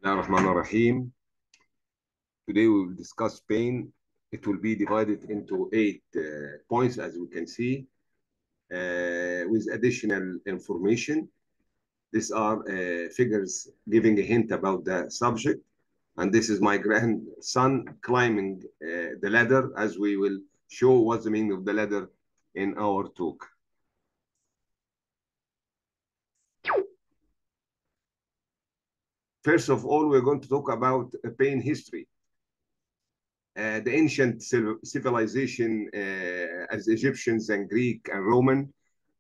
Bismillahirrahmanirrahim. Today we will discuss pain. It will be divided into 8 points, as we can see, with additional information. These are figures giving a hint about the subject. And this is my grandson climbing the ladder, as we will show what's the meaning of the ladder in our talk. First of all, we're going to talk about pain history. The ancient civilization, as Egyptians and Greek and Roman,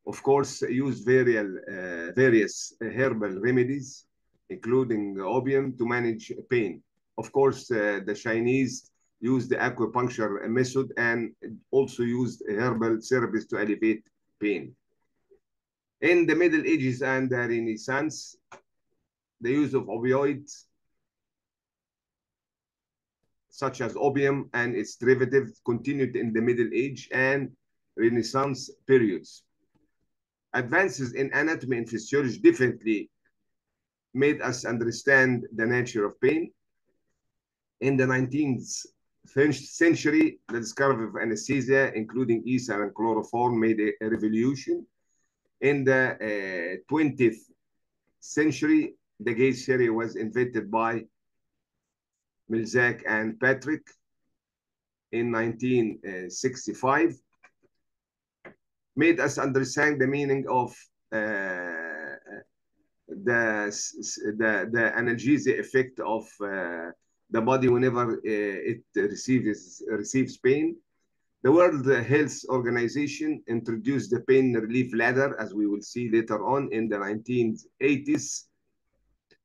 of course, used various herbal remedies, including opium, to manage pain. Of course, the Chinese used the acupuncture method and also used herbal therapies to alleviate pain. In the Middle Ages and the Renaissance, the use of opioids, such as opium and its derivatives, continued in the Middle Age and Renaissance periods. Advances in anatomy and physiology definitely made us understand the nature of pain. In the 19th century, the discovery of anesthesia, including ether and chloroform, made a revolution. In the 20th century, the gauge theory was invented by Milzak and Patrick in 1965, made us understand the meaning of the analgesia effect of the body whenever it receives pain. The World Health Organization introduced the pain relief ladder, as we will see later on in the 1980s,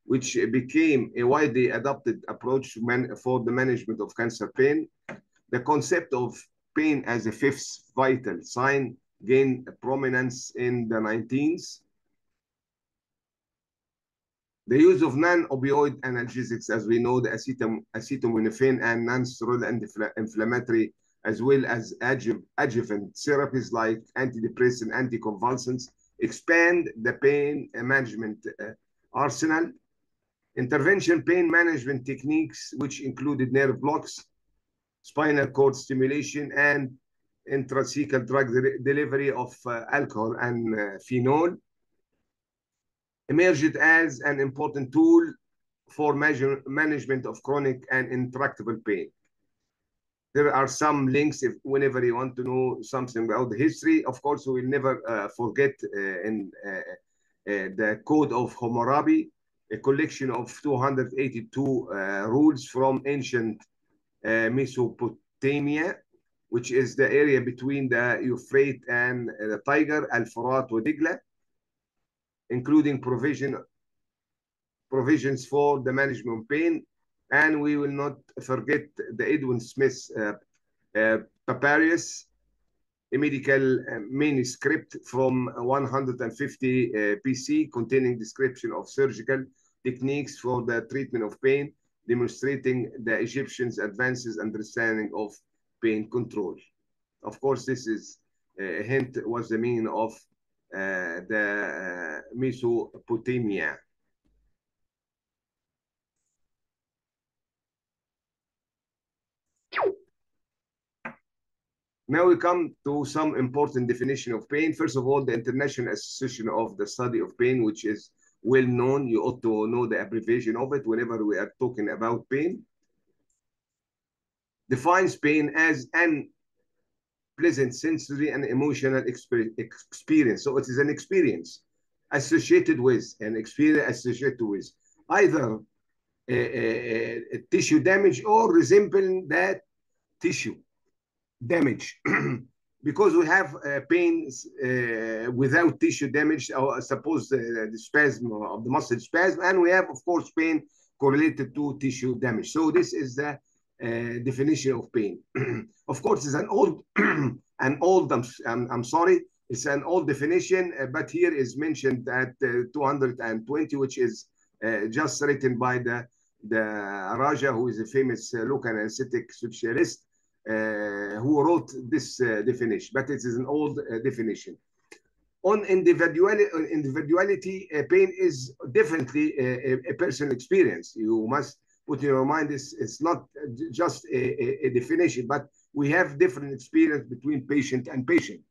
which became a widely adopted approach for the management of cancer pain. The concept of pain as a fifth vital sign gained prominence in the 19th. The use of non-opioid analgesics, as we know, the acetaminophen and non-steroidal anti-inflammatory, as well as adjuvant therapies like antidepressant, anticonvulsants, expand the pain management arsenal. Intervention pain management techniques, which included nerve blocks, spinal cord stimulation, and intrathecal drug delivery of alcohol and phenol, emerged as an important tool for management of chronic and intractable pain. There are some links whenever you want to know something about the history. Of course, we will never forget in the Code of Hammurabi, a collection of 282 rules from ancient Mesopotamia, which is the area between the Euphrates and the Tigris, Al-Furat and Digla, including provisions for the management of pain. And we will not forget the Edwin Smith Papyrus, a medical manuscript from 150 BC containing description of surgical techniques for the treatment of pain, demonstrating the Egyptians' advances understanding of pain control. Of course, this is a hint was the meaning of the Mesopotamia. Now we come to some important definition of pain. First of all, the International Association of the Study of Pain, which is well known. You ought to know the abbreviation of it whenever we are talking about pain. Defines pain as an pleasant sensory and emotional experience. So it is an experience associated with, either a tissue damage or resembling that tissue damage. Because we have pains without tissue damage, or suppose the spasm of the muscle spasm, and we have, of course, pain correlated to tissue damage. So this is the definition of pain. Of course, it's an old, it's an old definition, but here is mentioned at 220, which is just written by the Raja, who is a famous local anesthetic specialist, who wrote this definition, but it is an old definition. On individuality, pain is definitely a personal experience. You must put in your mind it's not just a definition, but we have different experience between patient and patient.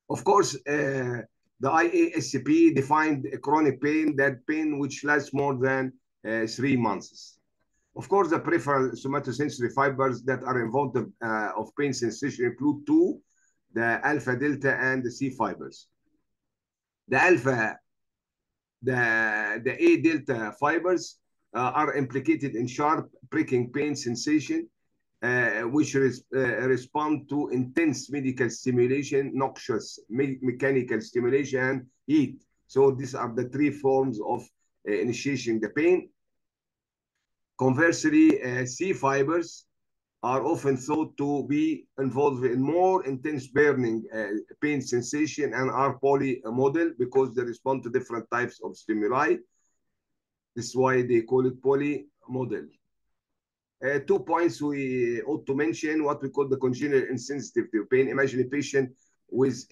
Of course, the IASCP defined a chronic pain, that pain which lasts more than 3 months. Of course, the peripheral somatosensory fibers that are involved of pain sensation include two: the alpha, delta, and the C fibers. The alpha, the A delta fibers are implicated in sharp pricking pain sensation, which respond to intense medical stimulation, noxious mechanical stimulation, and heat. So these are the three forms of initiating the pain. Conversely, C fibers are often thought to be involved in more intense burning pain sensation and are polymodal because they respond to different types of stimuli. This is why they call it polymodal. 2 points we ought to mention: what we call the congenital insensitivity to pain. Imagine a patient who is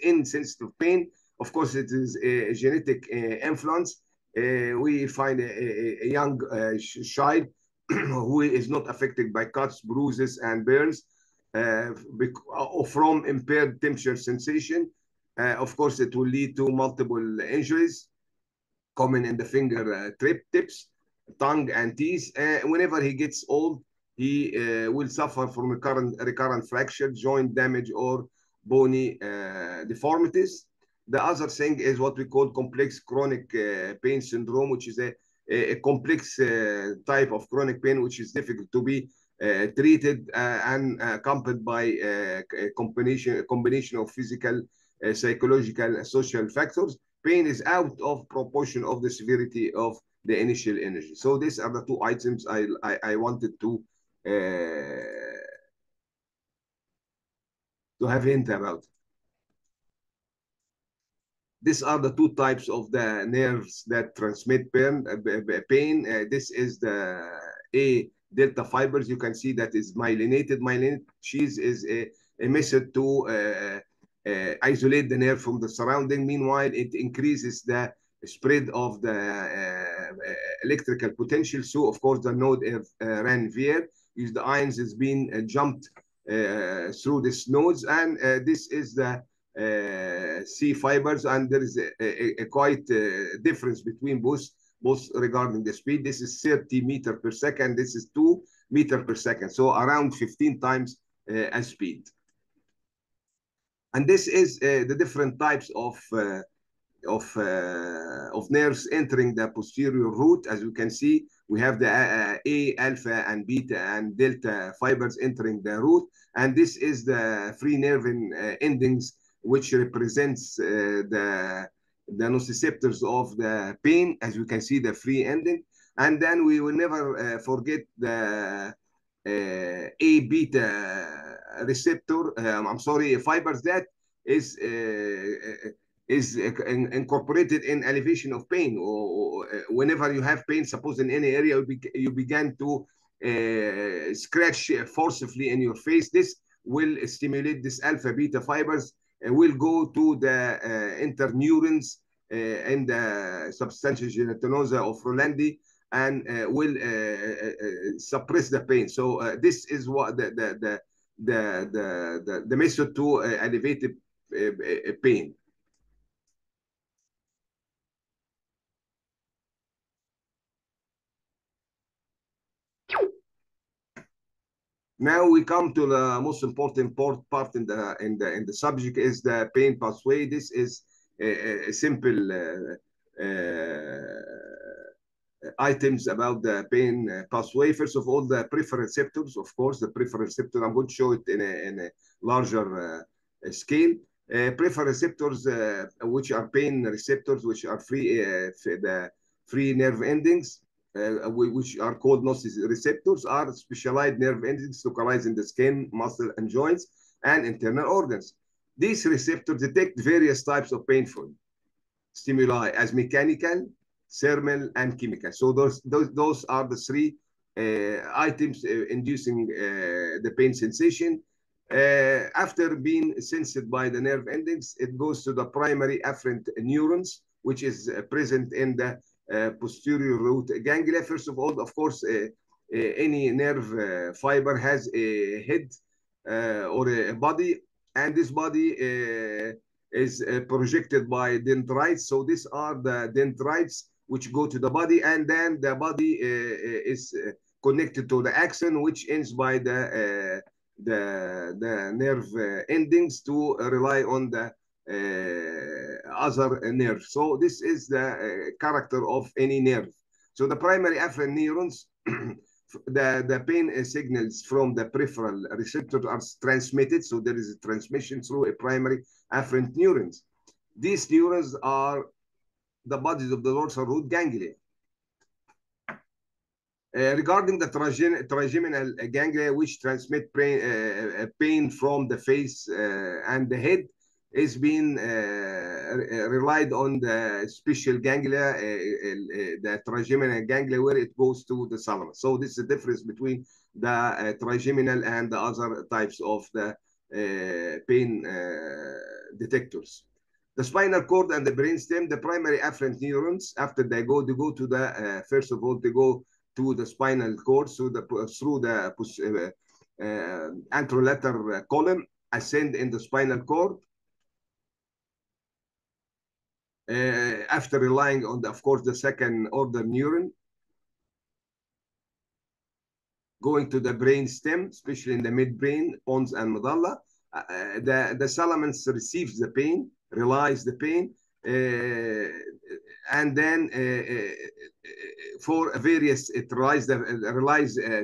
insensitive pain. Of course, it is a genetic influence. We find a young child who is not affected by cuts, bruises, and burns from impaired temperature sensation. Of course, it will lead to multiple injuries, common in the finger tips, tongue, and teeth. Whenever he gets old, he will suffer from recurrent fracture, joint damage, or bony deformities. The other thing is what we call complex chronic pain syndrome, which is a complex type of chronic pain, which is difficult to be treated and accompanied by a combination of physical, psychological, and social factors. Pain is out of proportion of the severity of the initial energy. So these are the two items I wanted to have hint about. These are the two types of the nerves that transmit pain. This is the A delta fibers. You can see that is myelinated. Myelinated sheath is a method to isolate the nerve from the surrounding. Meanwhile, it increases the spread of the electrical potential. So, of course, the node of Ranvier is the ions is being jumped through these nodes, and this is the C fibers, and there is a quite difference between both regarding the speed. This is 30 meters per second. This is 2 meters per second. So around 15 times as speed. And this is the different types of nerves entering the posterior root. As you can see, we have the A, alpha, and beta, and delta fibers entering the root. And this is the free nerve endings, which represents the nociceptors of the pain. As you can see, the free ending. And then we will never forget the A beta receptor, fibers that is incorporated in elevation of pain. Or whenever you have pain, suppose in any area, you begin to scratch forcibly in your face. This will stimulate this alpha beta fibers, will go to the interneurons in the substantia gelatinosa of Rolandi, and will suppress the pain. So this is what the method to elevate pain. Now we come to the most important part in the subject is the pain pathway. This is a simple items about the pain pathway. First of all, the peripheral receptors. Of course, the peripheral receptor. I'm going to show it in a larger scale. Peripheral receptors, which are pain receptors, which are the free nerve endings, which are called nociceptors, are specialized nerve endings localized in the skin, muscle, and joints, and internal organs. These receptors detect various types of painful stimuli as mechanical, thermal, and chemical. So those are the three items inducing the pain sensation. After being sensed by the nerve endings, it goes to the primary afferent neurons, which is present in the posterior root ganglia. First of all, of course, any nerve fiber has a head or a body, and this body is projected by dendrites. So these are the dendrites which go to the body, and then the body is connected to the axon, which ends by the nerve endings to rely on the other nerve. So this is the character of any nerve. So the primary afferent neurons, the pain signals from the peripheral receptor are transmitted. So there is a transmission through a primary afferent neurons. These neurons are the bodies of the dorsal root ganglia. Regarding the trigeminal ganglia, which transmit pain from the face and the head, is being relied on the special ganglia, the trigeminal ganglia, where it goes to the thalamus. So this is the difference between the trigeminal and the other types of the pain detectors. The spinal cord and the brainstem, the primary afferent neurons, after they go to the, first of all, they go to the spinal cord through the anterolateral column, ascend in the spinal cord. After relying on, of course, the second order neuron, going to the brain stem, especially in the midbrain, pons and medulla. The thalamus receives the pain, relies the pain, and then for various, it relies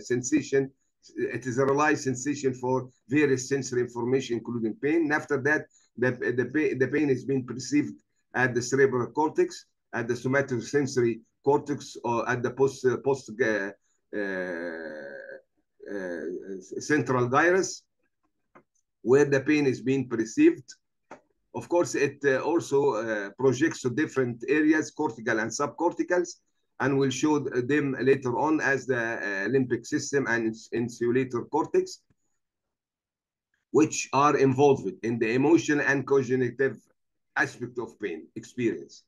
sensation. It is a relies sensation for various sensory information, including pain. And after that, the pain is being perceived at the cerebral cortex, at the somatosensory cortex, or at the central gyrus, where the pain is being perceived. Of course, it also projects to different areas, cortical and subcorticals, and we'll show them later on as the limbic system and insulator cortex, which are involved in the emotional and cognitive aspect of pain experience.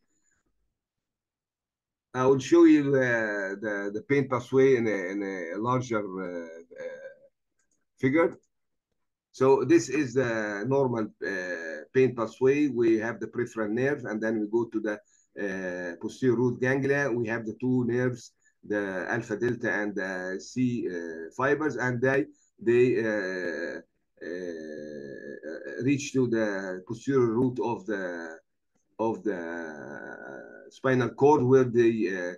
I will show you the pain pathway in a larger figure. So this is the normal pain pathway. We have the peripheral nerve, and then we go to the posterior root ganglia. We have the two nerves, the alpha delta and the C fibers, and they reach to the posterior root of the spinal cord, where the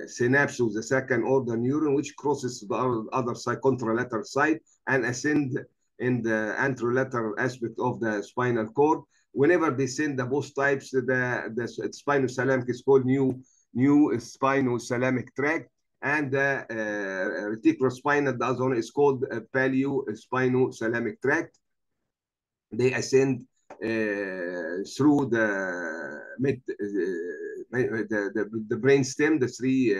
synapse of the second order neuron, which crosses to the other side, contralateral side, and ascend in the anterolateral aspect of the spinal cord. Whenever they send the both types, the spinothalamic is called new spinothalamic tract, and the reticulospinal, the other one, is called paleo-spinothalamic tract. They ascend through the brain stem, the three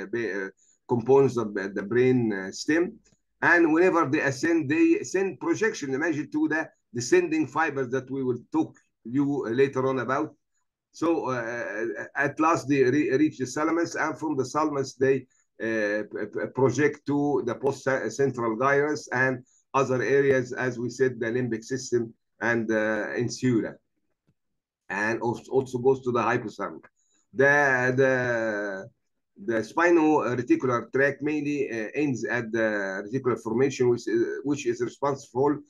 components of the brain stem. And whenever they ascend, they send projection, imagine, to the descending fibers that we will talk you later on about. So at last they reach the thalamus, and from the thalamus they project to the post-central gyrus and other areas, as we said, the limbic system and the insula, and also goes to the hypothalamus. The spino-reticular tract mainly ends at the reticular formation, which is responsible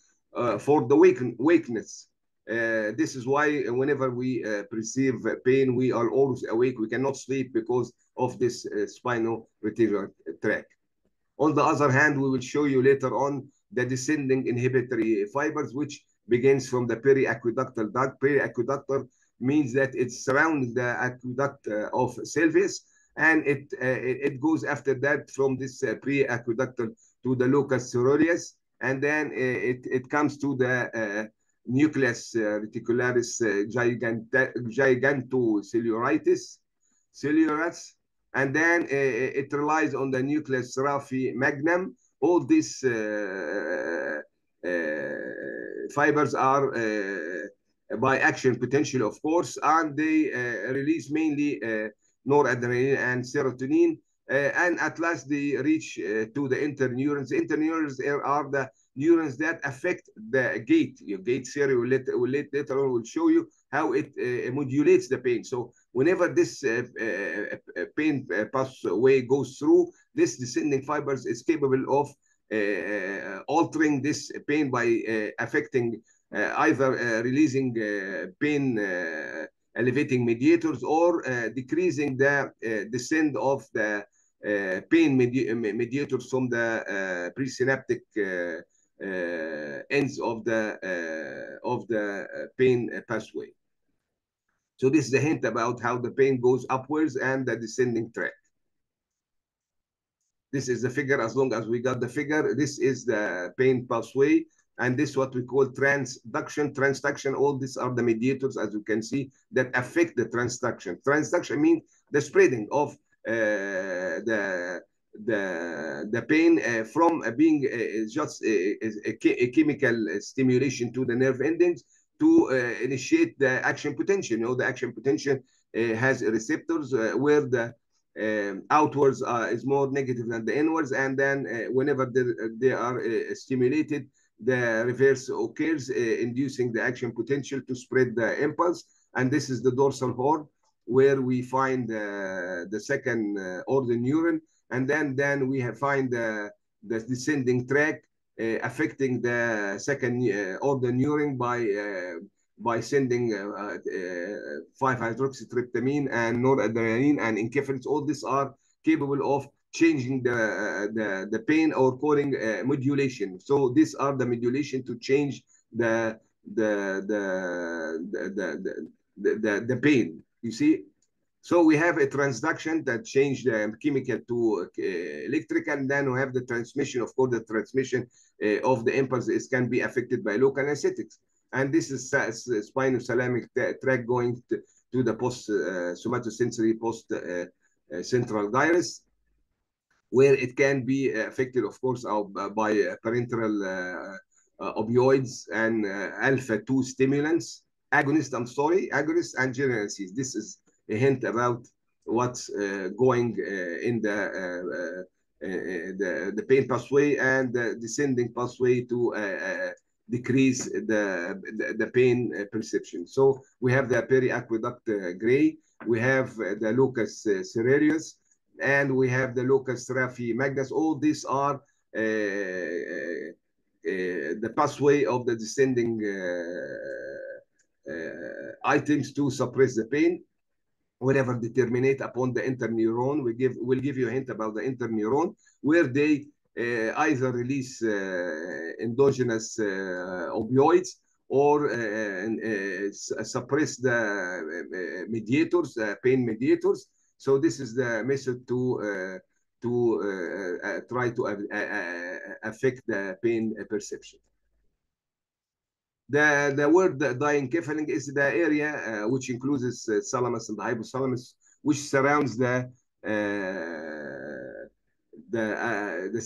for the wakeness. This is why whenever we perceive pain, we are always awake. We cannot sleep because of this spino-reticular tract. On the other hand, we will show you later on the descending inhibitory fibers, which begins from the periaqueductal duct. Periaqueductal means that it's surrounding the aqueduct of Sylvius, and it goes after that from this periaqueductal to the locus coeruleus, and then it comes to the nucleus reticularis gigantocellularis, and then it relies on the nucleus raphe magnum. All these fibers are by action potential, of course, and they release mainly noradrenaline and serotonin. And at last they reach to the interneurons. The interneurons are the neurons that affect the gait. Your gait theory will later on will show you how it modulates the pain. So whenever this pain pathway goes through, this descending fibers is capable of altering this pain by affecting either releasing pain elevating mediators or decreasing the descent of the pain mediators from the presynaptic ends of the pain pathway. So this is a hint about how the pain goes upwards and the descending track. This is the figure. As long as we got the figure, this is the pain pathway, and this is what we call transduction. Transduction, all these are the mediators, as you can see, that affect the transduction. Transduction means the spreading of the pain from being just a chemical stimulation to the nerve endings to initiate the action potential. You know, the action potential has receptors where the outwards is more negative than the inwards, and then whenever they are stimulated, the reverse occurs, inducing the action potential to spread the impulse. And this is the dorsal horn, where we find the second order neuron, and then we find the descending track affecting the second order neuron by sending 5-hydroxytryptamine and noradrenaline and enkephalins. All these are capable of changing the pain or calling modulation. So these are the modulation to change the pain. You see. So we have a transduction that changed the chemical to electrical, and then we have the transmission. Of course, the transmission of the impulse can be affected by local anesthetics. And this is spinothalamic tract going to the somatosensory central gyrus, where it can be affected, of course, by parenteral opioids and alpha-2 stimulants, agonists and generalices. This is a hint about what's going in the pain pathway and the descending pathway to decrease the pain perception. So we have the periaqueduct gray, we have the locus cereus, and we have the locus raffi magnus. All these are the pathway of the descending items to suppress the pain. Whenever they terminate upon the interneuron, we'll give you a hint about the interneuron, where they either release endogenous opioids or suppress the mediators, pain mediators. So this is the method to try to affect the pain perception. The word diencephalon is the area which includes the thalamus and the hypothalamus, which surrounds the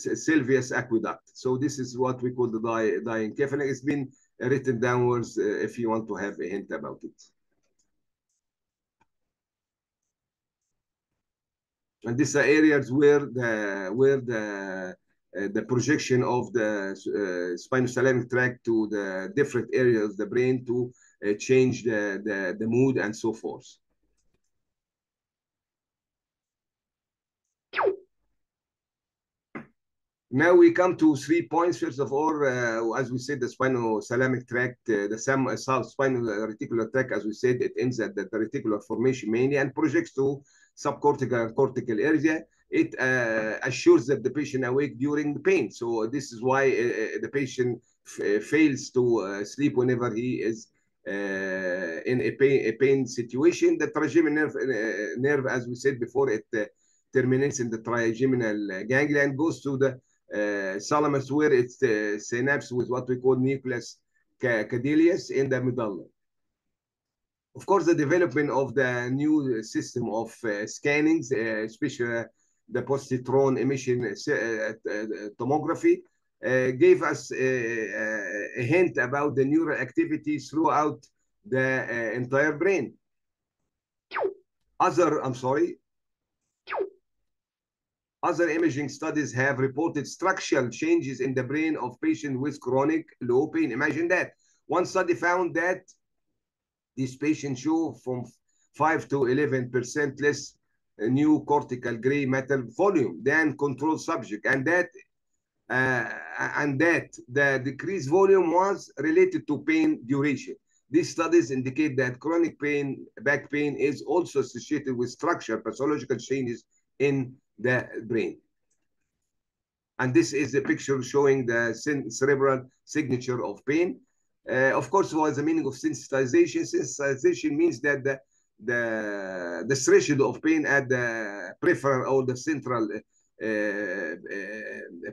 Sylvius aqueduct. So this is what we call the diencephalon. It's been written downwards if you want to have a hint about it. And these are areas where the projection of the spinothalamic tract to the different areas of the brain to change the mood and so forth. Now we come to 3 points. First of all, as we said, the spinothalamic tract, the spinal reticular tract, as we said, it ends at the reticular formation mainly and projects to subcortical and cortical area. It assures that the patient awake during the pain. So this is why the patient fails to sleep whenever he is in a pain situation. The trigeminal nerve, as we said before, it terminates in the trigeminal ganglia and goes to the thalamus, where it synapses with what we call nucleus caudalius in the medulla. Of course, the development of the new system of scannings, especially the positron emission tomography, gave us a hint about the neural activity throughout the entire brain. Other imaging studies have reported structural changes in the brain of patients with chronic low pain. Imagine that. One study found that these patients show from 5 to 11% less new cortical gray matter volume than control subject, and that the decreased volume was related to pain duration. These studies indicate that chronic pain, back pain, is also associated with structural pathological changes in the brain. And this is a picture showing the cerebral signature of pain. Of course, what is the meaning of sensitization? Sensitization means that the threshold of pain at the peripheral or the central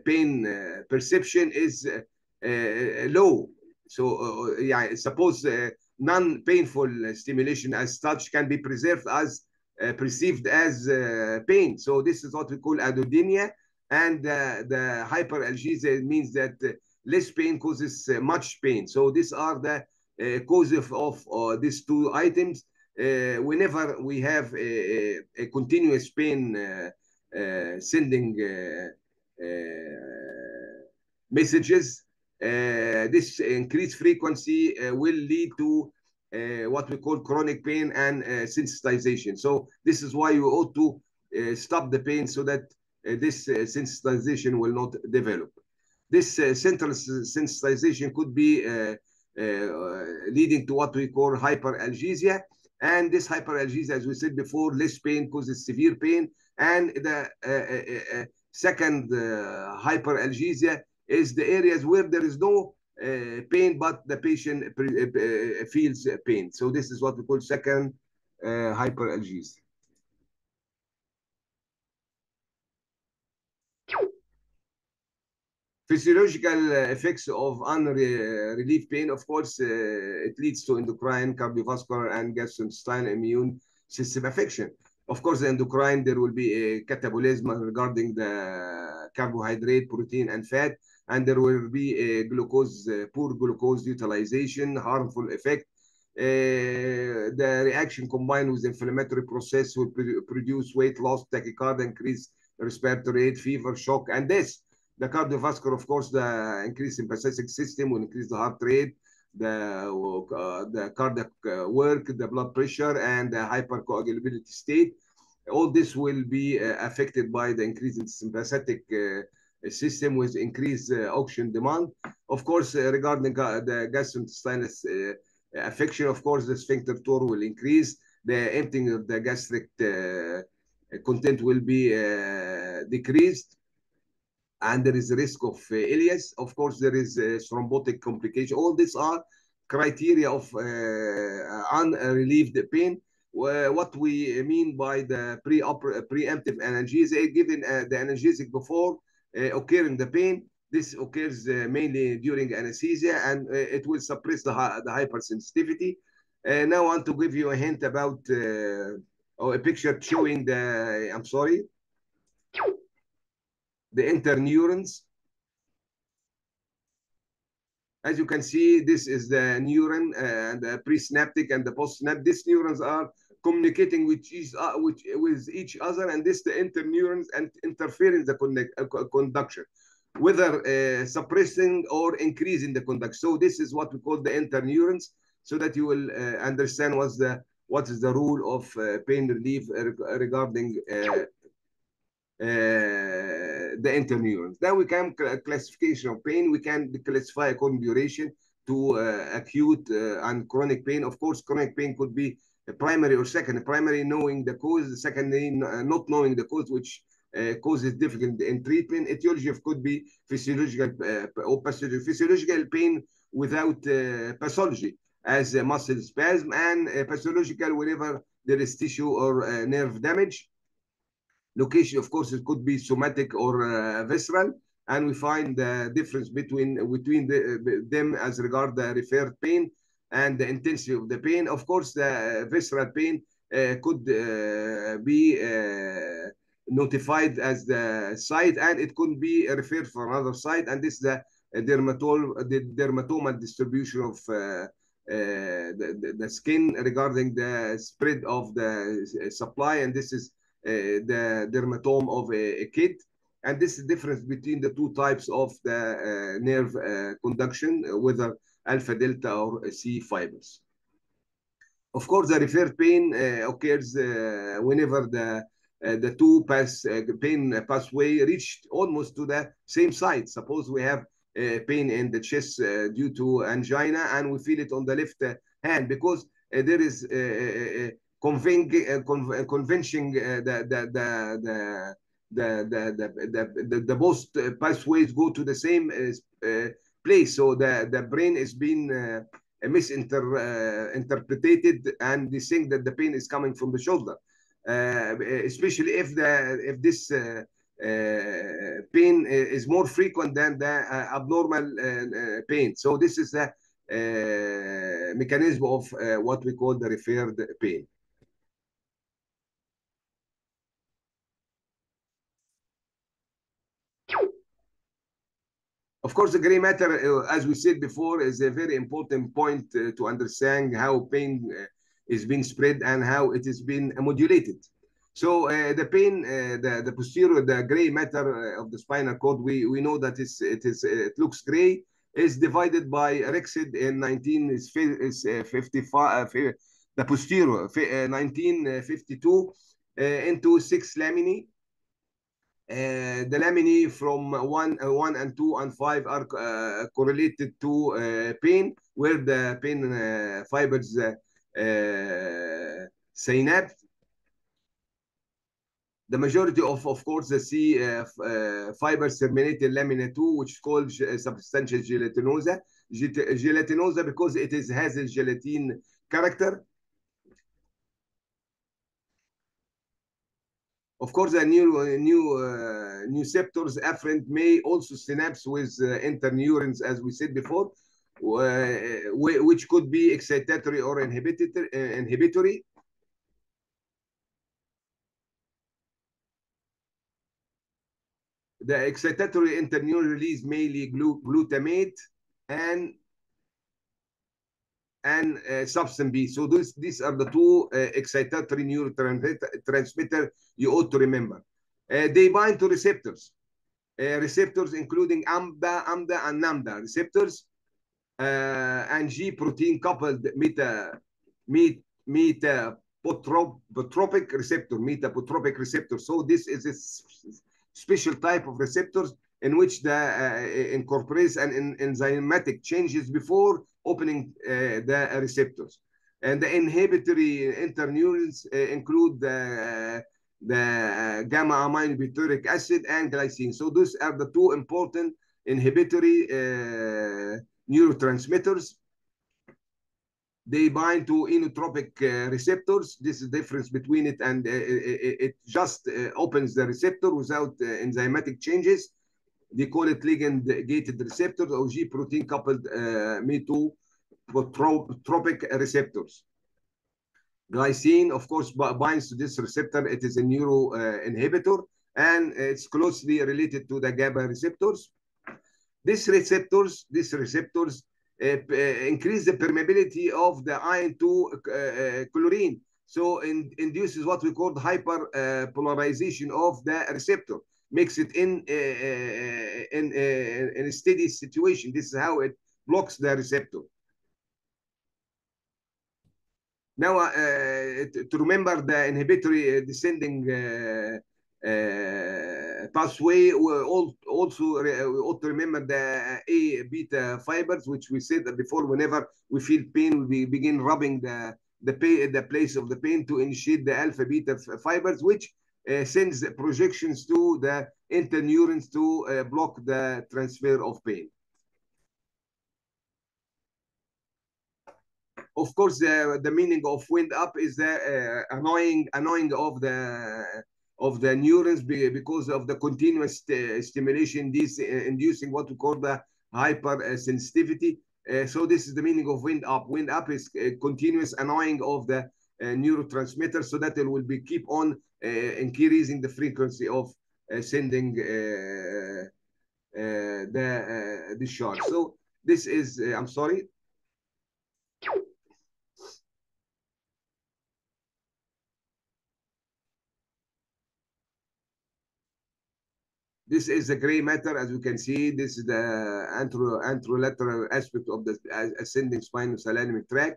pain perception is low. So, yeah, suppose non-painful stimulation as such can be preserved as perceived as pain. So this is what we call adodynia. And the hyperalgesia means that less pain causes much pain. So these are the causes of these two items. Whenever we have a continuous pain sending messages, this increased frequency will lead to what we call chronic pain and sensitization. So this is why you ought to stop the pain so that this sensitization will not develop. This central sensitization could be leading to what we call hyperalgesia. And this hyperalgesia, as we said before, less pain causes severe pain. And the second hyperalgesia is the areas where there is no pain, but the patient feels pain. So this is what we call second hyperalgesia. Physiological effects of unrelieved pain, of course, it leads to endocrine, cardiovascular, and gastrointestinal immune system affection. Of course, the endocrine, there will be a catabolism regarding the carbohydrate, protein, and fat, and there will be a glucose, poor glucose utilization, harmful effect. The reaction combined with inflammatory process will produce weight loss, tachycardia, increase respiratory rate, fever, shock, and death. The cardiovascular, of course, the increase in sympathetic system will increase the heart rate, the cardiac work, the blood pressure, and the hypercoagulability state. All this will be affected by the increase in sympathetic system with increased oxygen demand. Of course, regarding the gastrointestinal affection, of course, the sphincter tour will increase. The emptying of the gastric content will be decreased. And there is a risk of ileus. Of course, there is thrombotic complication. All these are criteria of unrelieved pain. What we mean by the preemptive analgesia, given the analgesic before occurring the pain, this occurs mainly during anesthesia, and it will suppress the hypersensitivity. Now I want to give you a hint about a picture showing the, the interneurons. As you can see, this is the neuron, the presynaptic and the postsynaptic. These neurons are communicating with each other, and this the interneurons and interfering the conduction, whether suppressing or increasing the conduction. So this is what we call the interneurons, so that you will understand what is the rule of pain relief regarding the interneurons. Then we can classification of pain. We can classify according to duration to acute and chronic pain. Of course, chronic pain could be primary or secondary. Primary, knowing the cause. Secondary, not knowing the cause, which causes difficulty in treatment. Etiology could be physiological or pathological. Physiological pain without pathology, as muscle spasm, and pathological whenever there is tissue or nerve damage. Location, of course, it could be somatic or visceral, and we find the difference between them as regard the referred pain and the intensity of the pain. Of course, the visceral pain could be notified as the site, and it could be referred for another site. And this is the dermatomal distribution of the skin regarding the spread of the supply. And this is the dermatome of a kid. And this is the difference between the two types of the nerve conduction, whether alpha, delta, or C fibers. Of course, the referred pain occurs whenever the two pain pathway reached almost to the same site. Suppose we have pain in the chest due to angina, and we feel it on the left hand, because there is convention the both pathways go to the same place. So the brain is being misinterpreted, and they think that the pain is coming from the shoulder, especially if this pain is more frequent than the abnormal pain. So this is the mechanism of what we call the referred pain. Of course, the gray matter, as we said before, is a very important point to understand how pain is being spread and how it is being modulated. So the pain, the posterior, the gray matter of the spinal cord, we know that it looks gray, is divided by Rexed in 1955, the posterior, 1952, into 6 laminae. The laminae from 1 and 2 and 5 are correlated to pain, where the pain fibers synapse. The majority of course, the C fibers terminate in lamina 2, which is called substantia gelatinosa. Gelatinosa because it has a gelatin character. Of course, the new receptors afferent may also synapse with interneurons, as we said before, which could be excitatory or inhibitory. The excitatory interneuron release mainly glutamate and substance B. So these are the two excitatory neurotransmitter you ought to remember. They bind to receptors. Receptors including AMDA, and NAMDA receptors, and G protein coupled metapotropic receptor. So this is a special type of receptors in which the incorporates an enzymatic changes before opening the receptors. And the inhibitory interneurons include the gamma amino butyric acid and glycine. So those are the two important inhibitory neurotransmitters. They bind to inotropic receptors. This is the difference between it, and it just opens the receptor without enzymatic changes. They call it ligand-gated receptors, or G protein coupled metapotropic receptors. Glycine, of course, binds to this receptor. It is a neuro inhibitor, and it's closely related to the GABA receptors. These receptors increase the permeability of the ion to chlorine. So induces what we call hyperpolarization of the receptor, makes it in a steady situation. This is how it blocks the receptor. Now, to remember the inhibitory descending pathway, we also ought to remember the A beta fibers, which we said that before. Whenever we feel pain, we begin rubbing the place of the pain to initiate the alpha beta fibers, which sends projections to the interneurons to block the transfer of pain. Of course, the meaning of wind up is the annoying of the neurons because of the continuous stimulation, this inducing what we call the hypersensitivity. So this is the meaning of wind up. Wind up is continuous annoying of the neurotransmitter, so that it will be keep on increasing the frequency of sending the discharge. So this is, I'm sorry. This is the gray matter, as you can see. This is the anterolateral aspect of the ascending spinothalamic tract.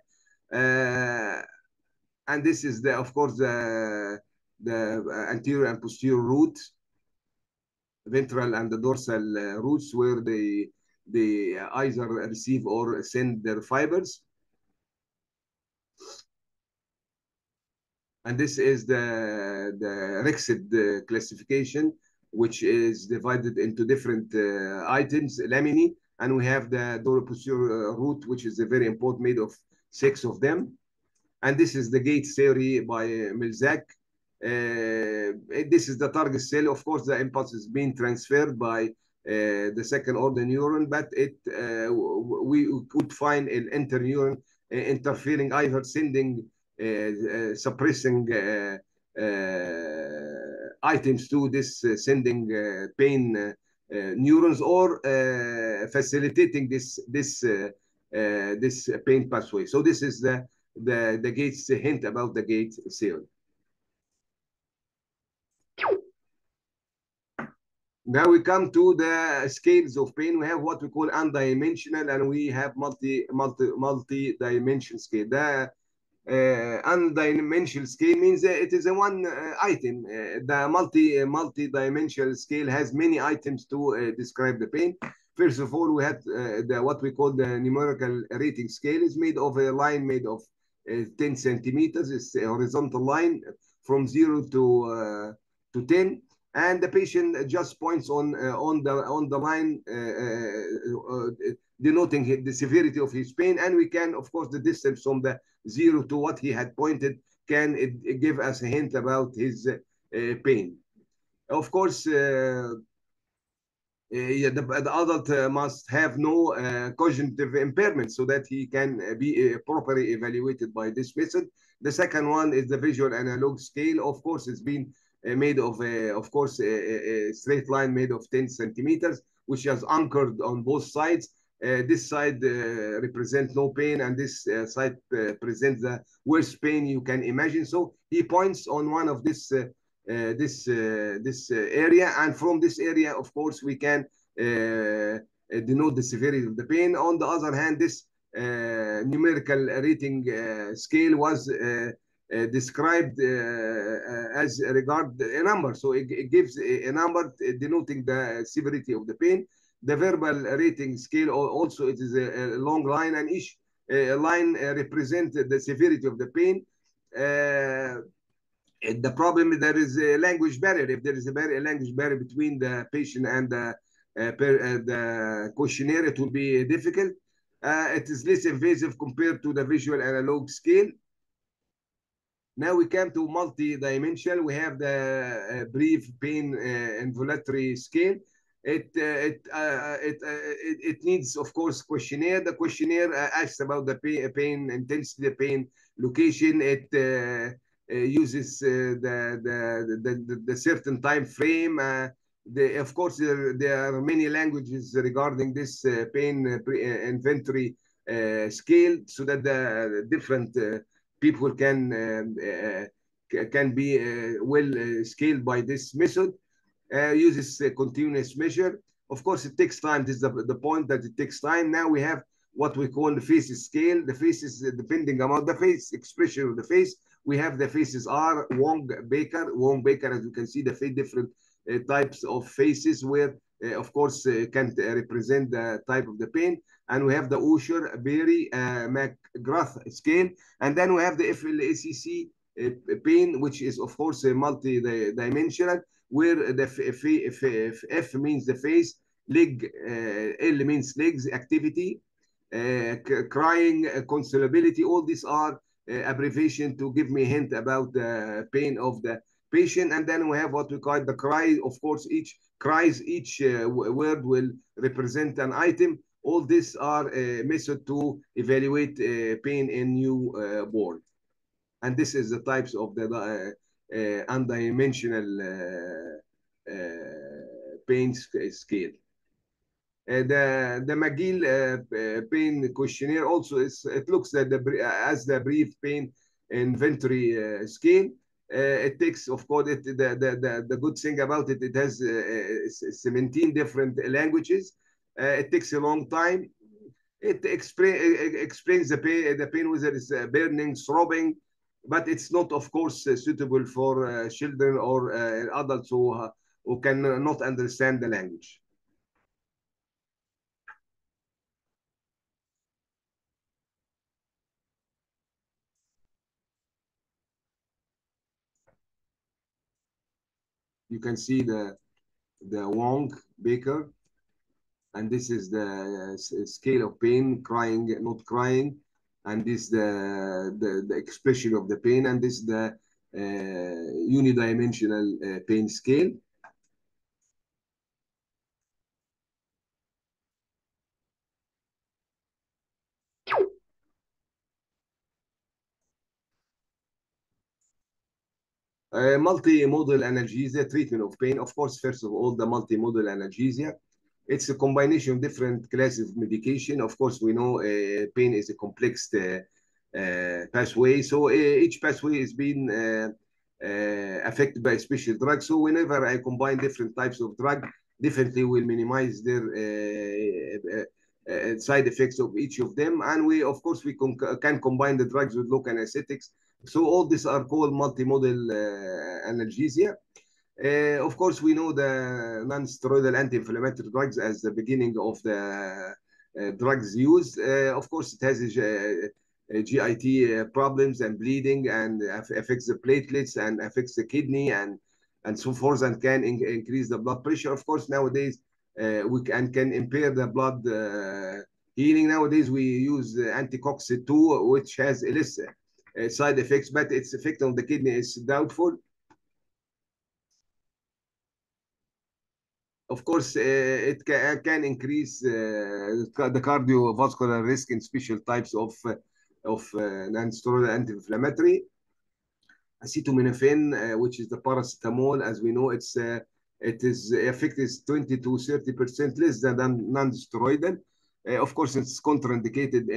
And this is the, of course, the anterior and posterior root, ventral and the dorsal roots, where they either receive or send their fibers. And this is the Rexed classification, which is divided into different items, laminae, and we have the posterior root, which is a very important, made of 6 of them. And this is the gate theory by Milzak. This is the target cell. Of course, the impulse is being transferred by the second order neuron, but we could find an interneuron interfering, either sending, suppressing items to this sending pain neurons, or facilitating this pain pathway. So this is the Gates hint about the gate theory. Now we come to the scales of pain. We have what we call undimensional, and we have multi-dimension scale. The undimensional scale means that it is a one item. The multi-dimensional scale has many items to describe the pain. First of all, we had what we call the numerical rating scale. Is made of a line made of 10 centimeters. It's a horizontal line from 0 to 10. And the patient just points on the line, denoting the severity of his pain. And we can, of course, the distance from the 0 to what he had pointed can give us a hint about his pain. Of course, the adult must have no cognitive impairment, so that he can be properly evaluated by this method. The second one is the visual analog scale. Of course, it's been made of course, a straight line made of 10 centimeters, which is anchored on both sides. This side represents no pain, and this side presents the worst pain you can imagine. So he points on one of this area, and from this area, of course, we can denote the severity of the pain. On the other hand, this numerical rating scale was described as regard a number. So it gives a number denoting the severity of the pain. The verbal rating scale also, it is a long line, and each line represents the severity of the pain. The problem is there is a language barrier. If there is a language barrier between the patient and the questionnaire, it will be difficult. It is less invasive compared to the visual analog scale. Now we come to multi-dimensional. We have the brief pain involuntary scale. It needs, of course, questionnaire. The questionnaire asks about the pain intensity, the pain location. It uses the certain time frame. Of course, there are many languages regarding this pain inventory scale, so that the different people can be well scaled by this method. Uses a continuous measure. Of course, it takes time. This is the point, that it takes time. Now we have what we call the faces scale. The faces, depending on the face expression of the face, we have the faces are Wong Baker. Wong Baker, as you can see, the different types of faces, where of course can represent the type of the pain. And we have the Usher, Berry, McGrath scale. And then we have the FLACC pain, which is, of course, multi-dimensional, where the F means the face, leg, L means legs, activity, crying, consolability. All these are abbreviation to give me a hint about the pain of the patient. And then we have what we call the cry. Of course, each cries, each word will represent an item. All these are a method to evaluate pain in newborn. And this is the types of the undimensional pain scale. The McGill pain questionnaire also it looks at as the brief pain inventory scale. It takes, of course, the good thing about it, it has 17 different languages. It takes a long time. It explains the pain, whether it's burning, throbbing, but it's not, of course, suitable for children or adults who can not understand the language. You can see the Wong Baker, and this is the scale of pain, crying, not crying, and this the expression of the pain, and this the unidimensional pain scale. Multimodal analgesia, treatment of pain. Of course, first of all, the multimodal analgesia. It's a combination of different classes of medication. Of course, we know pain is a complex pathway. So each pathway is being affected by special drugs. So whenever I combine different types of drug, definitely will minimize their side effects of each of them. And we, of course, we can combine the drugs with local anesthetics. So all these are called multimodal analgesia. Of course, we know the non-steroidal anti-inflammatory drugs as the beginning of the drugs used. Of course, it has GIT problems and bleeding and affects the platelets and affects the kidney and so forth, and can increase the blood pressure. Of course, nowadays we can impair the blood healing. Nowadays we use anticoxib-2, which has less side effects, but its effect on the kidney is doubtful. Of course, it can increase the cardiovascular risk in special types of non-steroidal anti-inflammatory. Acetaminophen, which is the paracetamol, as we know, it is effect is 20 to 30% less than non-steroidal. Of course, it's contraindicated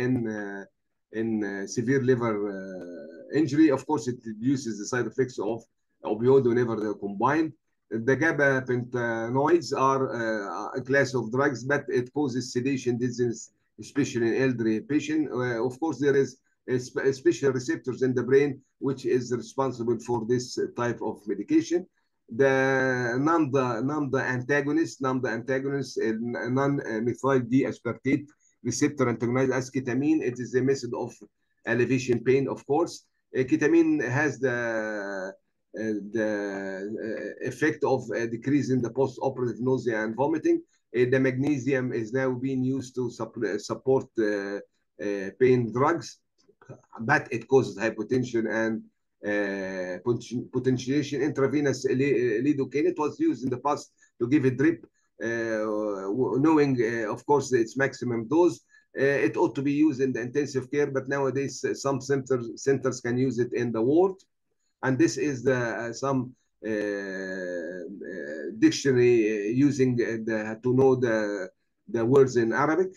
in severe liver injury. Of course, it reduces the side effects of opioid whenever they're combined. The gabapentinoids are a class of drugs, but it causes sedation, dizziness, especially in elderly patients. Of course, there is special receptors in the brain, which is responsible for this type of medication. The NAMDA antagonist, non-methyl D-aspartate receptor antagonist as ketamine. It is a method of elevation pain, of course. Ketamine has the effect of decreasing the post-operative nausea and vomiting. The magnesium is now being used to support pain drugs, but it causes hypotension and potentiation. Intravenous lidocaine, it was used in the past to give a drip, knowing, of course, its maximum dose. It ought to be used in the intensive care, but nowadays some centers can use it in the ward. And this is some dictionary using to know the words in Arabic.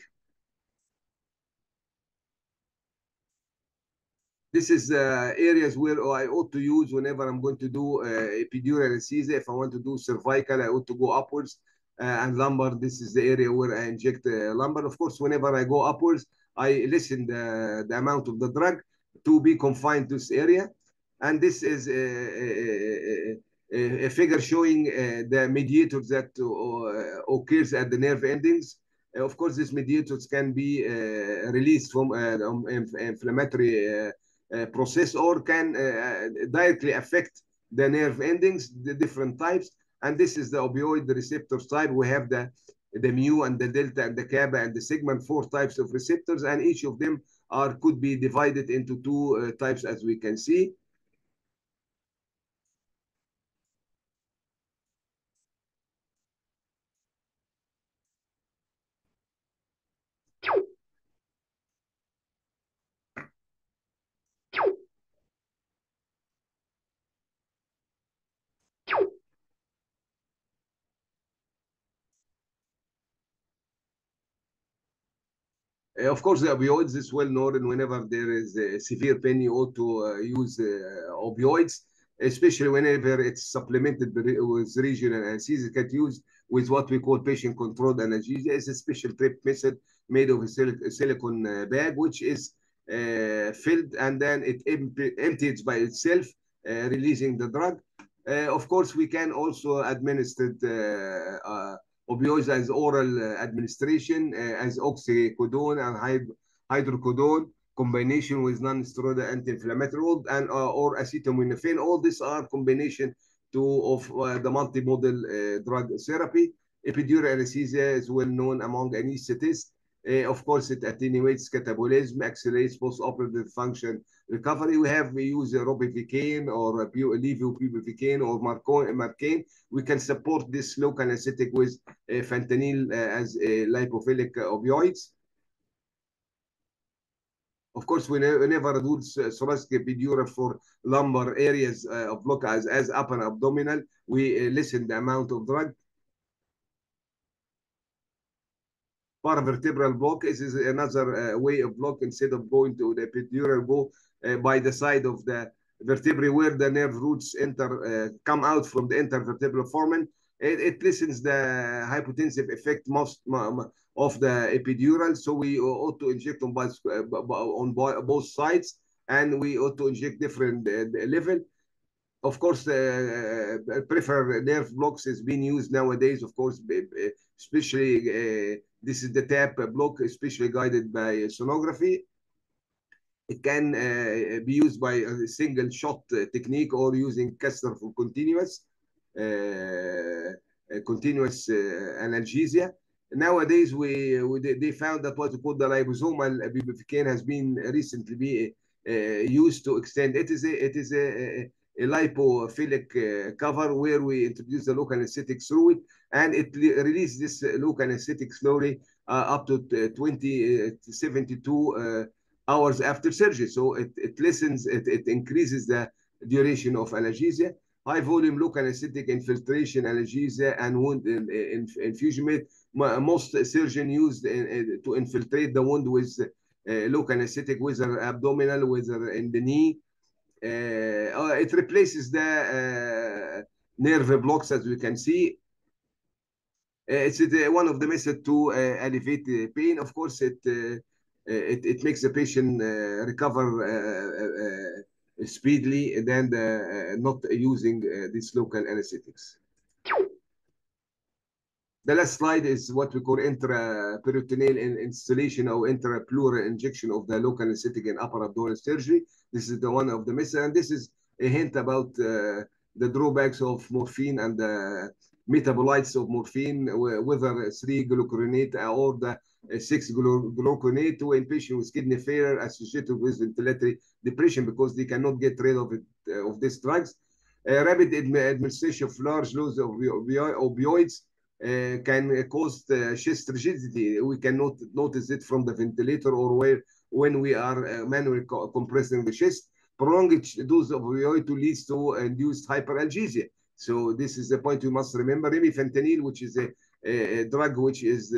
This is areas where I ought to use whenever I'm going to do epidural anesthesia. If I want to do cervical, I ought to go upwards. And lumbar, this is the area where I inject lumbar. Of course, whenever I go upwards, I lessen the amount of the drug to be confined to this area. And this is a figure showing the mediators that occurs at the nerve endings. Of course, these mediators can be released from inflammatory process or can directly affect the nerve endings, the different types. And this is the opioid receptor type. We have the mu and the delta and the kappa and the sigma, 4 types of receptors, and each of them could be divided into 2 types, as we can see. Of course, the opioids is well known, and whenever there is a severe pain, you ought to use opioids, especially whenever it's supplemented with regional anesthesia. Can use with what we call patient-controlled analgesia. It's a special trip method made of a silicone bag, which is filled and then it empties by itself, releasing the drug. Of course, we can also administer opioids as oral administration, as oxycodone and hydrocodone, combination with non-steroidal anti-inflammatory and or acetaminophen. All these are combination of the multimodal drug therapy. Epidural anesthesia is well known among anesthetists. Of course, it attenuates catabolism, accelerates post-operative function recovery. We use ropivacaine or levobupivacaine or Marcaine. We can support this local anesthetic with fentanyl as a lipophilic opioids. Of course, whenever do thoracic epidural for lumbar areas of block as upper abdominal, we lessen the amount of drug. Paravertebral block is another way of block. Instead of going to the epidural, go by the side of the vertebrae where the nerve roots come out from the intervertebral foramen. It lessens the hypotensive effect most of the epidural. So we ought to inject on both sides, and we ought to inject different level. Of course, peripheral nerve blocks is being used nowadays, of course, especially this is the TAP block, especially guided by sonography. It can be used by a single shot technique or using catheter for continuous analgesia. Nowadays, they found that what we call the liposomal bupivacaine has been recently used to extend. It is a lipophilic cover where we introduce the local anesthetic through it, and it releases this local anesthetic slowly up to 72 hours after surgery. So it lessens, it increases the duration of analgesia. High volume local anesthetic infiltration analgesia and wound infusion. Most surgeons use to infiltrate the wound with local anesthetic, whether abdominal, whether in the knee. It replaces the nerve blocks, as we can see. It's one of the methods to alleviate the pain. Of course, it makes the patient recover speedily than not using these local anesthetics. The last slide is what we call intraperitoneal installation or intrapleural injection of the local anesthetic in upper abdominal surgery. This is the one of the methods, and this is a hint about the drawbacks of morphine and the metabolites of morphine, whether 3-glucuronate or the 6-glucuronate in patients with kidney failure associated with ventilatory depression, because they cannot get rid of these drugs. Rapid administration of large doses of opioids can cause chest rigidity. We cannot notice it from the ventilator or when we are manually compressing the chest. Prolonged dose of opioid leads to induced hyperalgesia. So this is the point you must remember. Remifentanil, which is a drug which is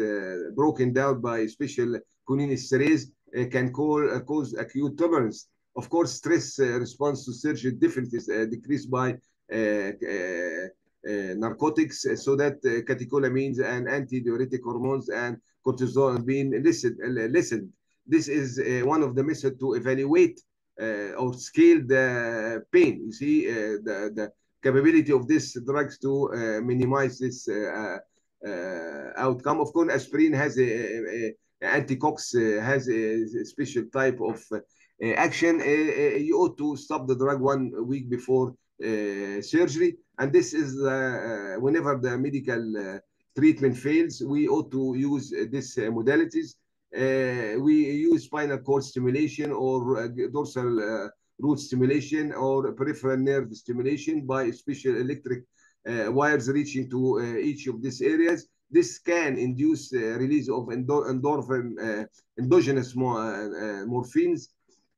broken down by special cholinesterase, can cause acute tolerance. Of course, stress response to surgery definitely is decreased by narcotics, so that catecholamines and antidiuretic hormones and cortisol being lessened. This is one of the methods to evaluate or scale the pain. You see the capability of these drugs to minimize this outcome. Of course, aspirin has anti-cox has a special type of action. You ought to stop the drug 1 week before surgery. And this is whenever the medical treatment fails, we ought to use these modalities. We use spinal cord stimulation or dorsal root stimulation or peripheral nerve stimulation by special electric wires reaching to each of these areas. This can induce release of endorphin, endogenous morphines.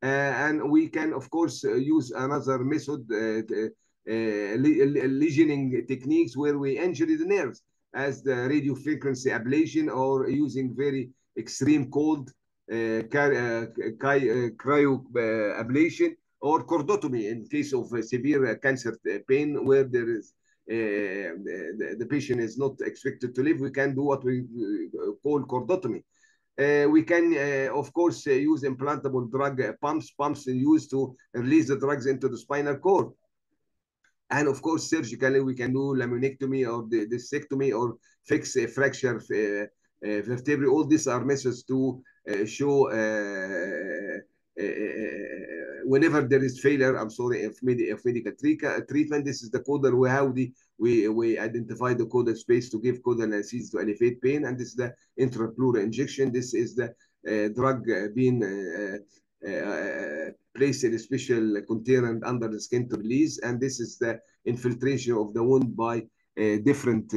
And we can, of course, use another method, lesioning techniques, where we injure the nerves, as the radiofrequency ablation or using very extreme cold cryoablation or cordotomy in case of severe cancer pain where there is the patient is not expected to live. We can do what we call cordotomy. We can, of course, use implantable drug pumps. Pumps are used to release the drugs into the spinal cord. And of course, surgically, we can do laminectomy or discectomy or fix a fracture vertebrae. All these are methods to show whenever there is failure, I'm sorry, of medical treatment. This is the codal how we identify the codal space to give codal anesthesia to alleviate pain. And this is the intrapleural injection. This is the drug being placed in a special container under the skin to release. And this is the infiltration of the wound by different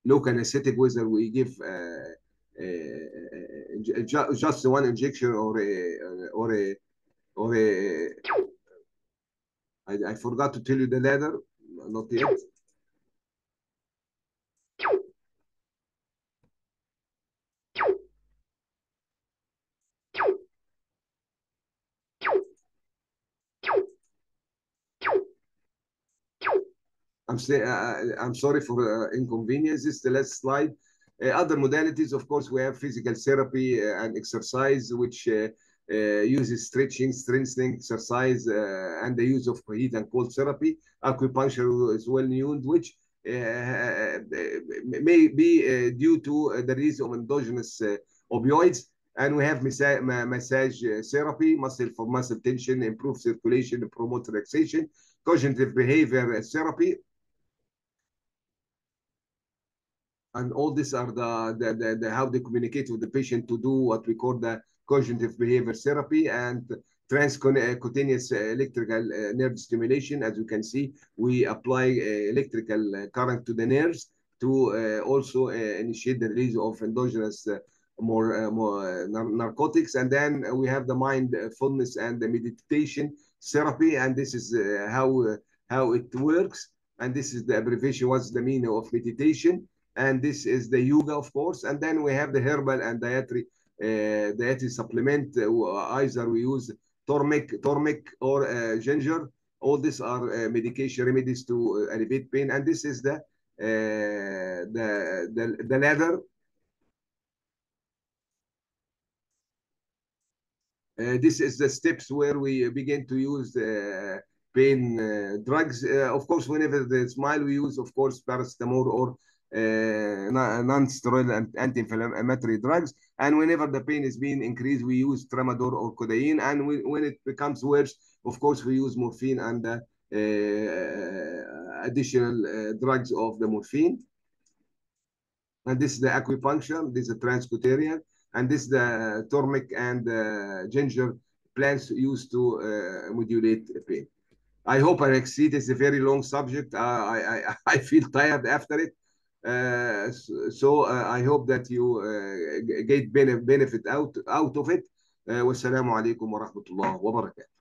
local anesthetic, whether we give just one injection I forgot to tell you the ladder, not yet. I'm sorry for inconvenience. This is the last slide. Other modalities, of course, we have physical therapy and exercise, which uses stretching, strengthening, exercise, and the use of heat and cold therapy. Acupuncture is well known, which may be due to the release of endogenous opioids. And we have massage therapy, muscle for muscle tension, improve circulation, promote relaxation, cognitive behavior therapy. And all these are the how they communicate with the patient to do what we call the cognitive behavior therapy and transcutaneous electrical nerve stimulation. As you can see, we apply electrical current to the nerves to also initiate the release of endogenous more narcotics. And then we have the mindfulness and the meditation therapy. And this is how it works. And this is the abbreviation, what's the meaning of meditation. And this is the yoga, of course. And then we have the herbal and dietary supplement. Either we use turmeric or ginger. All these are medication remedies to alleviate pain. And this is the ladder. This is the steps where we begin to use pain drugs. Of course, whenever the smile, we use, of course, paracetamol or non-steroidal anti-inflammatory drugs. And whenever the pain is being increased, we use tramadol or codeine. And when it becomes worse, of course, we use morphine and additional drugs of the morphine. And this is the acupuncture. This is the transcutaneous. And this is the turmeric and ginger plants used to modulate pain. I hope I exceed. It's a very long subject. I feel tired after it. So I hope that you get benefit out of it. Wassalamu alaikum wa rahmatullah wa barakatuh.